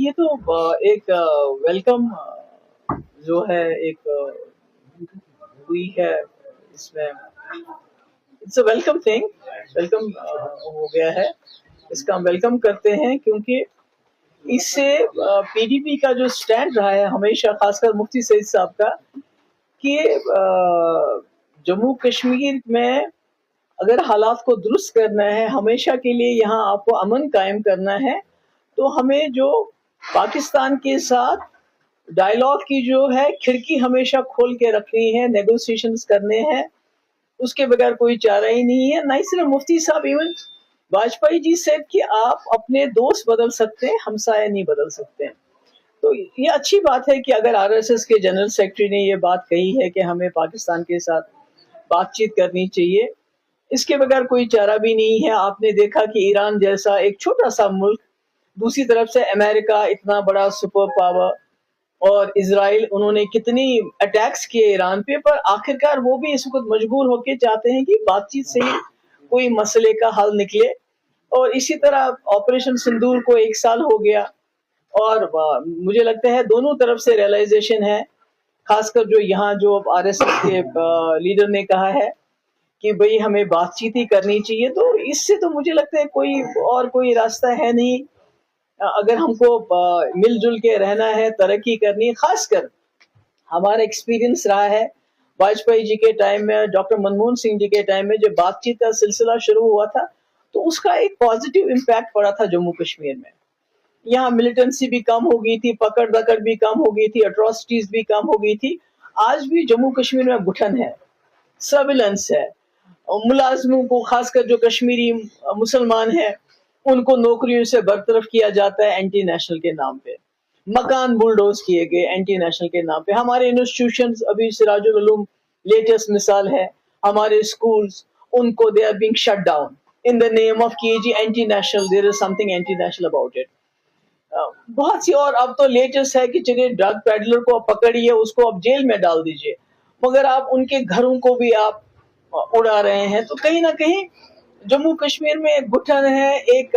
یہ تو ایک ویلکم جو ہے ایک ہوئی ہے اس میں، it's a welcome thing, welcome ہو گیا ہے، اس کا ہم ویلکم کرتے ہیں، کیونکہ اس سے پی ڈی پی کا جو سٹینڈ رہا ہے ہمیشہ، خاص کر مفتی سعید صاحب کا، کہ جموں کشمیر میں اگر حالات کو درست کرنا ہے، ہمیشہ کے لیے یہاں آپ کو امن قائم کرنا ہے، تو ہمیں جو پاکستان کے ساتھ ڈائلاگ کی جو ہے کھڑکی ہمیشہ کھول کے رکھنی ہے، نیگوسیشنز کرنے ہیں، اس کے بغیر کوئی چارہ ہی نہیں ہے۔ نہ ہی صرف مفتی صاحب، ایون واجپئی جی سے کہ آپ اپنے دوست بدل سکتے ہیں، ہمسایہ نہیں بدل سکتے ہیں۔ تو یہ اچھی بات ہے کہ اگر آر ایس ایس کے جنرل سیکرٹری نے یہ بات کہی ہے کہ ہمیں پاکستان کے ساتھ بات چیت کرنی چاہیے، اس کے بغیر کوئی چارہ بھی نہیں ہے۔ آپ نے دیکھا کہ ایران جیسا ایک چھوٹا سا ملک، دوسری طرف سے امریکہ اتنا بڑا سپر پاور، اور اسرائیل، انہوں نے کتنی اٹیکس کیے ایران پہ، پر آخرکار وہ بھی اس وقت مجبور ہو کے چاہتے ہیں کہ بات چیت سے ہی کوئی مسئلے کا حل نکلے۔ اور اسی طرح آپریشن سندور کو 1 سال ہو گیا، اور مجھے لگتا ہے دونوں طرف سے ریئلائزیشن ہے، خاص کر جو یہاں جو آر ایس ایس کے لیڈر نے کہا ہے کہ بھئی ہمیں بات چیت ہی کرنی چاہیے، تو اس سے تو مجھے لگتا ہے کوئی راستہ ہے نہیں۔ اگر ہم کو مل جل کے رہنا ہے، ترقی کرنی ہے، خاص کر ہمارا ایکسپیرینس رہا ہے واجپئی جی کے ٹائم میں، ڈاکٹر منموہن سنگھ جی کے ٹائم میں جب بات چیت کا سلسلہ شروع ہوا تھا، تو اس کا ایک پازیٹیو امپیکٹ پڑا تھا جموں کشمیر میں۔ یہاں ملیٹنسی بھی کم ہو گئی تھی، پکڑ دکڑ بھی کم ہو گئی تھی، اٹراسٹیز بھی کم ہو گئی تھی۔ آج بھی جموں کشمیر میں گھٹن ہے، سرویلنس ہے، ملازموں کو، خاص کر جو کشمیری مسلمان ہیں، ان کو نوکریوں سے برطرف کیا جاتا ہے اینٹی نیشنل کے نام پہ، مکان بلڈوز کیے گئے اینٹی نیشنل کے نام پہ۔ ہمارے انسٹیٹیوشنز، ابھی سراج العلوم لیٹسٹ مثال ہے، ہمارے اسکولز، ان کو they are being shut down in the name of کہ جی anti national, there is something anti national about it. بہت سی، اور اب تو لیٹسٹ ہے کہ چلیے ڈرگ پیڈلر کو پکڑیے، اس کو اب جیل میں ڈال دیجیے، مگر آپ ان کے گھروں کو بھی آپ اڑا رہے ہیں۔ تو کہیں نہ کہیں جموں کشمیر میں گٹھن ہے، ایک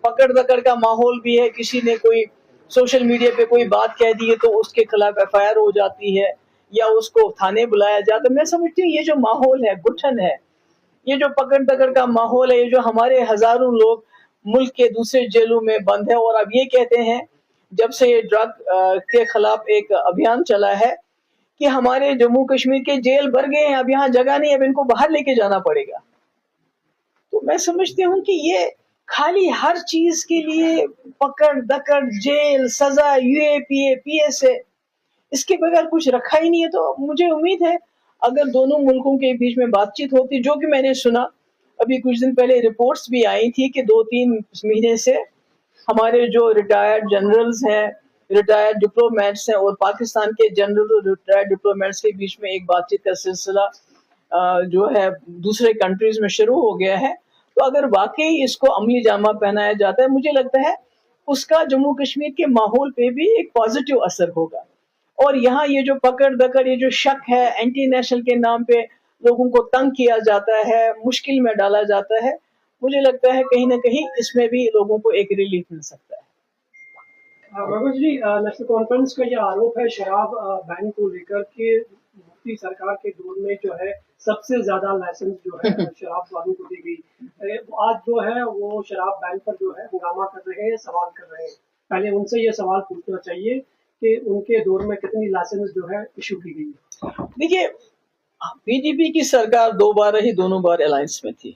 پکڑ دکڑ کا ماحول بھی ہے۔ کسی نے کوئی سوشل میڈیا پہ کوئی بات کہہ دی ہے تو اس کے خلاف ایف آئی آر ہو جاتی ہے، یا اس کو تھانے بلایا جاتا ہے۔ میں سمجھتی ہوں یہ جو ماحول ہے، گٹھن ہے، یہ جو پکڑ دکڑ کا ماحول ہے، یہ جو ہمارے ہزاروں لوگ ملک کے دوسرے جیلوں میں بند ہے، اور اب یہ کہتے ہیں جب سے یہ ڈرگ کے خلاف ایک ابھیان چلا ہے کہ ہمارے جموں کشمیر کے جیل بھر گئے ہیں، اب یہاں جگہ نہیں، اب ان کو باہر لے کے جانا پڑے گا۔ تو میں سمجھتی ہوں کہ یہ خالی ہر چیز کے لیے پکڑ دکڑ، جیل، سزا، U A P A, P S A, اس کے بغیر کچھ رکھا ہی نہیں ہے۔ تو مجھے امید ہے اگر دونوں ملکوں کے بیچ میں بات چیت ہوتی، جو کہ میں نے سنا ابھی کچھ دن پہلے رپورٹس بھی آئی تھی کہ 2-3 مہینے سے ہمارے جو ریٹائرڈ جنرلز ہیں، ریٹائرڈ ڈپلومیٹس ہیں، اور پاکستان کے جنرل اور ریٹائرڈ ڈپلومیٹس کے بیچ میں ایک بات چیت کا سلسلہ جو ہے دوسرے کنٹریز میں شروع ہو گیا ہے۔ تو اگر واقعی اس کو عملی جامہ پہنایا جاتا ہے، مجھے لگتا ہے اس کا جموں کشمیر کے ماحول پہ بھی ایک پازیٹیو اثر ہوگا۔ اور یہاں یہ جو پکڑ دکڑ، یہ جو شک ہے، اینٹی نیشنل کے نام پہ لوگوں کو تنگ کیا جاتا ہے، مشکل میں ڈالا جاتا ہے، مجھے لگتا ہے کہیں نہ کہیں اس میں بھی لوگوں کو ایک ریلیف مل سکتا ہے۔ محبوب جی، نیشنل کانفرنس کا یہ آروپ ہے شراب بین کو لے کر کہ مفتی سرکار کے دور میں جو ہے سب سے زیادہ لائسنس جو ہے شراب والوں کو دی گئی۔ آج جو ہے وہ شراب بین پر جو ہے ہنگامہ کر رہے ہیں، سوال کر رہے ہیں۔ پہلے ان سے یہ سوال پوچھنا چاہیے کہ ان کے دور میں کتنی لائسنس جو ہے ایشو کی گئی۔ دیکھیے، پی ڈی پی کی سرکار 2 بار رہی، دونوں بار الائنس میں تھی۔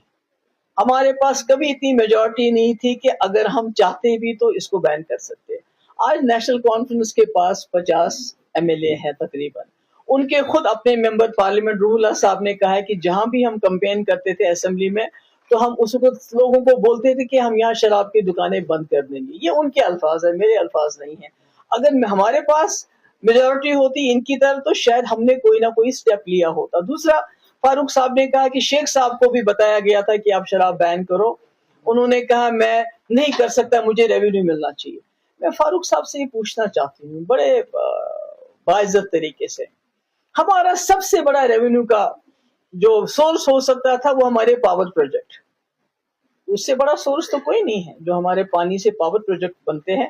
ہمارے پاس کبھی اتنی میجورٹی نہیں تھی کہ اگر ہم چاہتے بھی تو اس کو بین کر سکتے۔ آج نیشنل کانفرنس کے پاس 50 ایم ایل اے ہیں تقریباً، ان کے خود اپنے ممبر پارلیمنٹ روح اللہ صاحب نے کہا ہے کہ جہاں بھی ہم کمپین کرتے تھے اسمبلی میں، تو ہم اس وقت لوگوں کو بولتے تھے کہ ہم یہاں شراب کی دکانیں بند کر دیں گے۔ یہ ان کے الفاظ ہیں، میرے الفاظ نہیں ہیں۔ اگر ہمارے پاس میجورٹی ہوتی ان کی طرف تو شاید ہم نے کوئی نہ کوئی سٹیپ لیا ہوتا۔ دوسرا، فاروق صاحب نے کہا کہ شیخ صاحب کو بھی بتایا گیا تھا کہ آپ شراب بین کرو، انہوں نے کہا میں نہیں کر سکتا، مجھے ریونیو ملنا چاہیے۔ میں فاروق صاحب سے یہ پوچھنا چاہتی ہوں بڑے باعزت طریقے سے، ہمارا سب سے بڑا ریونیو کا جو سورس ہو سکتا تھا وہ ہمارے پاور پروجیکٹ، اس سے بڑا سورس تو کوئی نہیں ہے جو ہمارے پانی سے پاور پروجیکٹ بنتے ہیں۔